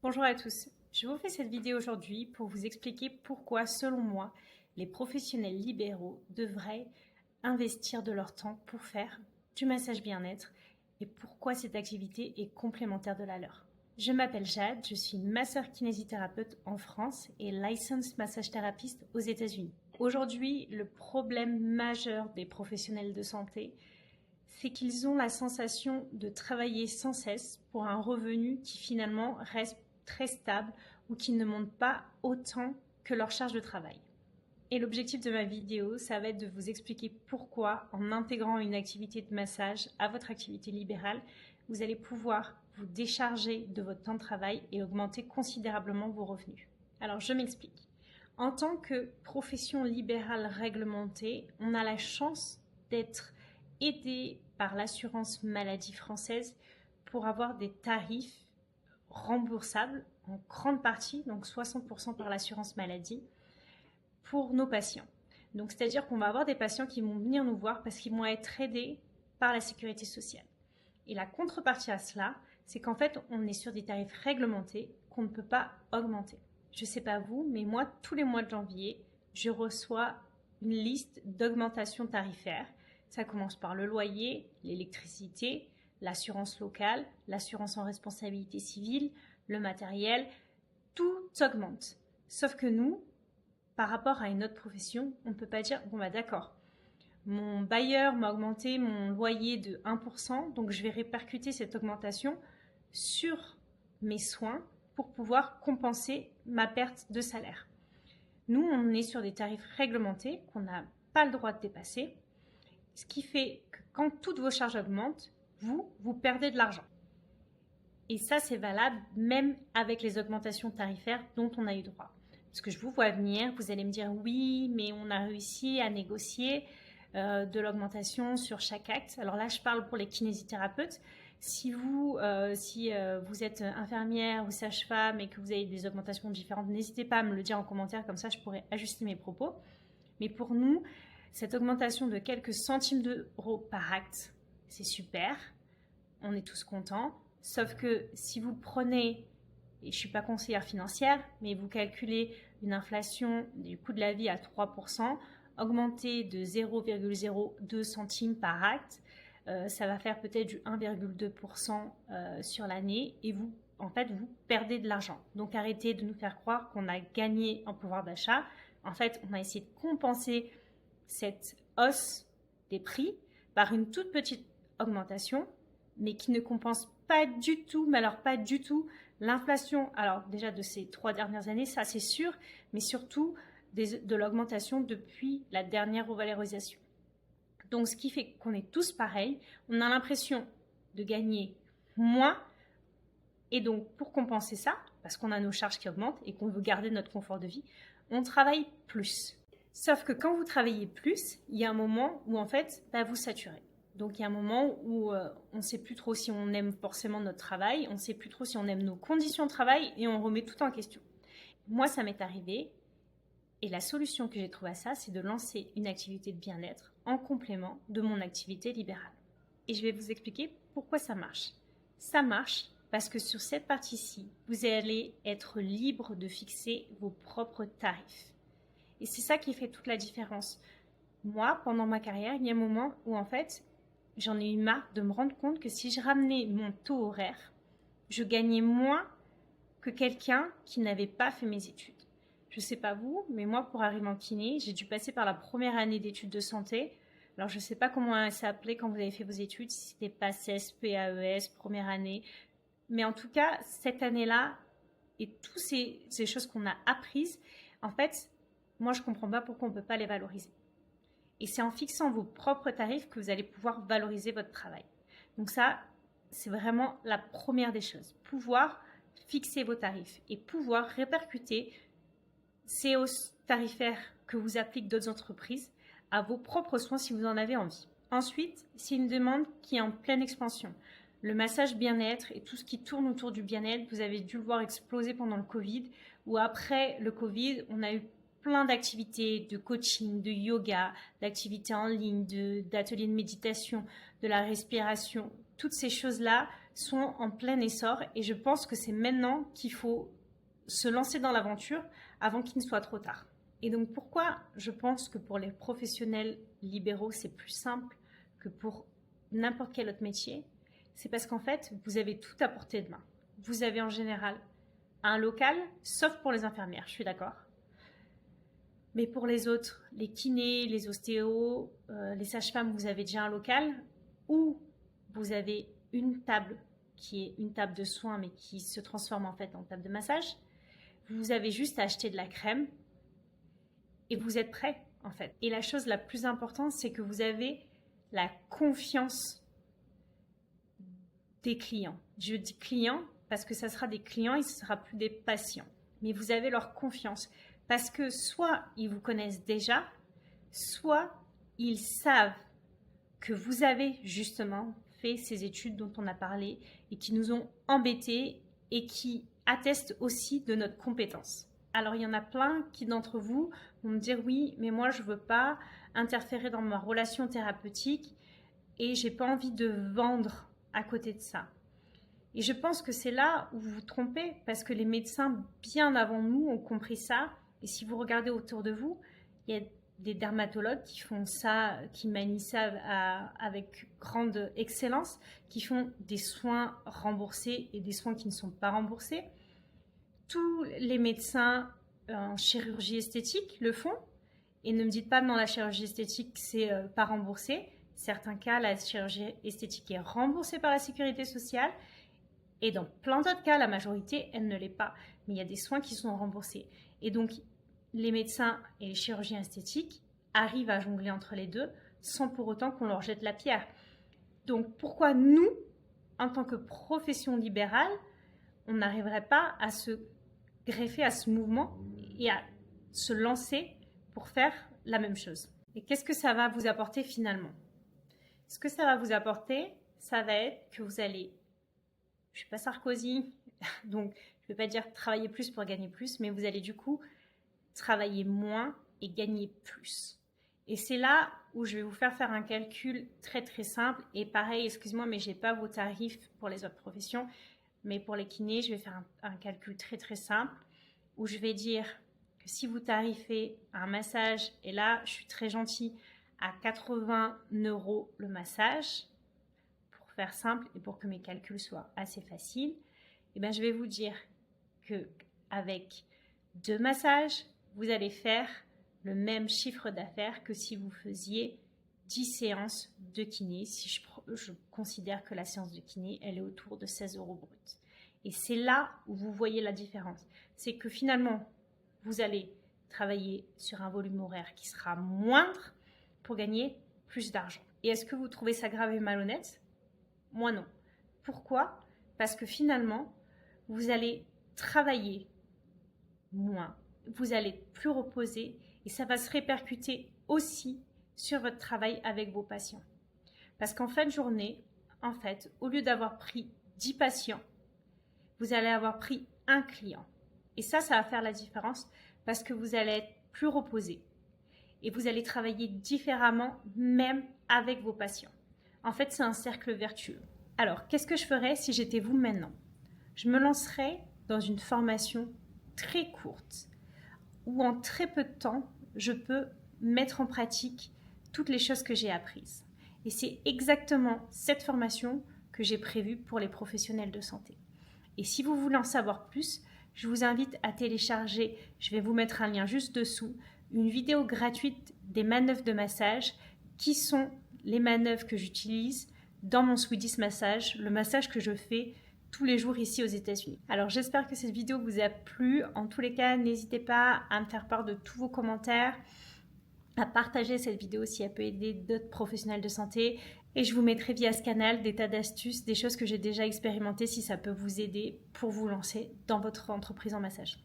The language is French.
Bonjour à tous, je vous fais cette vidéo aujourd'hui pour vous expliquer pourquoi, selon moi, les professionnels libéraux devraient investir de leur temps pour faire du massage bien-être et pourquoi cette activité est complémentaire de la leur. Je m'appelle Jade, je suis masseur kinésithérapeute en France et licensed massage thérapeute aux États-Unis. Aujourd'hui, le problème majeur des professionnels de santé, c'est qu'ils ont la sensation de travailler sans cesse pour un revenu qui finalement reste très stable ou qui ne monte pas autant que leur charge de travail. Et l'objectif de ma vidéo, ça va être de vous expliquer pourquoi, en intégrant une activité de massage à votre activité libérale, vous allez pouvoir vous décharger de votre temps de travail et augmenter considérablement vos revenus. Alors, je m'explique. En tant que profession libérale réglementée, on a la chance d'être aidé par l'assurance maladie française pour avoir des tarifs remboursables en grande partie, donc 60% par l'assurance maladie, pour nos patients. Donc, c'est-à-dire qu'on va avoir des patients qui vont venir nous voir parce qu'ils vont être aidés par la sécurité sociale. Et la contrepartie à cela, c'est qu'en fait, on est sur des tarifs réglementés qu'on ne peut pas augmenter. Je ne sais pas vous, mais moi, tous les mois de janvier, je reçois une liste d'augmentations tarifaires. Ça commence par le loyer, l'électricité, l'assurance locale, l'assurance en responsabilité civile, le matériel, tout augmente. Sauf que nous, par rapport à une autre profession, on ne peut pas dire, bon bah d'accord, mon bailleur m'a augmenté mon loyer de 1%, donc je vais répercuter cette augmentation sur mes soins pour pouvoir compenser ma perte de salaire. Nous, on est sur des tarifs réglementés qu'on n'a pas le droit de dépasser, ce qui fait que quand toutes vos charges augmentent, vous perdez de l'argent. Et ça, c'est valable même avec les augmentations tarifaires dont on a eu droit. Parce que je vous vois venir, vous allez me dire oui, mais on a réussi à négocier de l'augmentation sur chaque acte. Alors là, je parle pour les kinésithérapeutes. Si vous êtes infirmière ou sage-femme et que vous avez des augmentations différentes, n'hésitez pas à me le dire en commentaire, comme ça je pourrai ajuster mes propos. Mais pour nous, cette augmentation de quelques centimes d'euros par acte, c'est super. On est tous contents. Sauf que si vous prenez, et je ne suis pas conseillère financière, mais vous calculez une inflation du coût de la vie à 3%, augmenter de 0,02 centimes par acte, ça va faire peut-être du 1,2% sur l'année et vous perdez de l'argent. Donc arrêtez de nous faire croire qu'on a gagné en pouvoir d'achat. En fait, on a essayé de compenser cette hausse des prix par une toute petite augmentation, mais qui ne compense pas du tout, mais alors pas du tout, l'inflation, alors déjà de ces 3 dernières années, ça c'est sûr, mais surtout de l'augmentation depuis la dernière revalorisation. Donc ce qui fait qu'on est tous pareils, on a l'impression de gagner moins, et donc pour compenser ça, parce qu'on a nos charges qui augmentent et qu'on veut garder notre confort de vie, on travaille plus. Sauf que quand vous travaillez plus, il y a un moment où en fait, vous saturez. Donc il y a un moment où on ne sait plus trop si on aime forcément notre travail, on ne sait plus trop si on aime nos conditions de travail et on remet tout en question. Moi, ça m'est arrivé et la solution que j'ai trouvée à ça, c'est de lancer une activité de bien-être en complément de mon activité libérale. Et je vais vous expliquer pourquoi ça marche. Ça marche parce que sur cette partie-ci, vous allez être libre de fixer vos propres tarifs. Et c'est ça qui fait toute la différence. Moi, pendant ma carrière, il y a un moment où en fait, j'en ai eu marre de me rendre compte que si je ramenais mon taux horaire, je gagnais moins que quelqu'un qui n'avait pas fait mes études. Je ne sais pas vous, mais moi, pour arriver en kiné, j'ai dû passer par la première année d'études de santé. Alors, je ne sais pas comment elle s'appelait quand vous avez fait vos études, si c'était pas CES, PAES, première année. Mais en tout cas, cette année-là, et toutes ces choses qu'on a apprises, en fait, moi, je ne comprends pas pourquoi on ne peut pas les valoriser. Et c'est en fixant vos propres tarifs que vous allez pouvoir valoriser votre travail. Donc ça, c'est vraiment la première des choses. Pouvoir fixer vos tarifs et pouvoir répercuter ces hausses tarifaires que vous appliquent d'autres entreprises à vos propres soins si vous en avez envie. Ensuite, c'est une demande qui est en pleine expansion. Le massage bien-être et tout ce qui tourne autour du bien-être, vous avez dû le voir exploser pendant le Covid, ou après le Covid, on a eu plein d'activités, de coaching, de yoga, d'activités en ligne, d'ateliers de méditation, de la respiration. Toutes ces choses-là sont en plein essor et je pense que c'est maintenant qu'il faut se lancer dans l'aventure avant qu'il ne soit trop tard. Et donc pourquoi je pense que pour les professionnels libéraux, c'est plus simple que pour n'importe quel autre métier, c'est parce qu'en fait, vous avez tout à portée de main. Vous avez en général un local, sauf pour les infirmières, je suis d'accord. Mais pour les autres, les kinés, les ostéos, les sages-femmes, vous avez déjà un local où vous avez une table qui est une table de soins mais qui se transforme en fait en table de massage. Vous avez juste à acheter de la crème et vous êtes prêt en fait. Et la chose la plus importante, c'est que vous avez la confiance des clients. Je dis clients parce que ça sera des clients et ce ne sera plus des patients. Mais vous avez leur confiance parce que soit ils vous connaissent déjà, soit ils savent que vous avez justement fait ces études dont on a parlé et qui nous ont embêtés et qui attestent aussi de notre compétence. Alors il y en a plein qui d'entre vous vont me dire oui, mais moi je veux pas interférer dans ma relation thérapeutique et j'ai pas envie de vendre à côté de ça. Et je pense que c'est là où vous vous trompez parce que les médecins bien avant nous ont compris ça. Et si vous regardez autour de vous, il y a des dermatologues qui font ça, qui manient ça avec grande excellence, qui font des soins remboursés et des soins qui ne sont pas remboursés. Tous les médecins en chirurgie esthétique le font. Et ne me dites pas non, la chirurgie esthétique, c'est pas remboursé. Certains cas, la chirurgie esthétique est remboursée par la sécurité sociale. Et dans plein d'autres cas, la majorité, elle ne l'est pas. Mais il y a des soins qui sont remboursés. Et donc, les médecins et les chirurgiens esthétiques arrivent à jongler entre les deux sans pour autant qu'on leur jette la pierre. Donc, pourquoi nous, en tant que profession libérale, on n'arriverait pas à se greffer à ce mouvement et à se lancer pour faire la même chose? Et qu'est-ce que ça va vous apporter finalement? Ce que ça va vous apporter, ça va être que vous allez, je ne suis pas Sarkozy, donc je ne vais pas dire travailler plus pour gagner plus, mais vous allez du coup travailler moins et gagner plus. Et c'est là où je vais vous faire un calcul très très simple. Et pareil, excuse-moi, mais je n'ai pas vos tarifs pour les autres professions. Mais pour les kinés, je vais faire un calcul très très simple où je vais dire que si vous tarifez un massage, et là je suis très gentille, à 80 € le massage, pour faire simple et pour que mes calculs soient assez faciles, et bien je vais vous dire qu'avec 2 massages, vous allez faire le même chiffre d'affaires que si vous faisiez 10 séances de kiné, si je considère que la séance de kiné, elle est autour de 16 € brut. Et c'est là où vous voyez la différence. C'est que finalement, vous allez travailler sur un volume horaire qui sera moindre pour gagner plus d'argent. Et est-ce que vous trouvez ça grave et malhonnête? Moi non. Pourquoi? Parce que finalement, vous allez travailler moins, vous allez être plus reposé et ça va se répercuter aussi sur votre travail avec vos patients. Parce qu'en fin de journée, au lieu d'avoir pris 10 patients, vous allez avoir pris un client. Et ça va faire la différence parce que vous allez être plus reposé et vous allez travailler différemment même avec vos patients. En fait, c'est un cercle vertueux. Alors, qu'est-ce que je ferais si j'étais vous maintenant? Je me lancerais dans une formation très courte où en très peu de temps, je peux mettre en pratique toutes les choses que j'ai apprises. Et c'est exactement cette formation que j'ai prévue pour les professionnels de santé. Et si vous voulez en savoir plus, je vous invite à télécharger, je vais vous mettre un lien juste dessous, une vidéo gratuite des manœuvres de massage qui sont les manœuvres que j'utilise dans mon Swedish Massage, le massage que je fais tous les jours ici aux États-Unis. Alors j'espère que cette vidéo vous a plu. En tous les cas, n'hésitez pas à me faire part de tous vos commentaires, à partager cette vidéo si elle peut aider d'autres professionnels de santé. Et je vous mettrai via ce canal des tas d'astuces, des choses que j'ai déjà expérimentées si ça peut vous aider pour vous lancer dans votre entreprise en massage.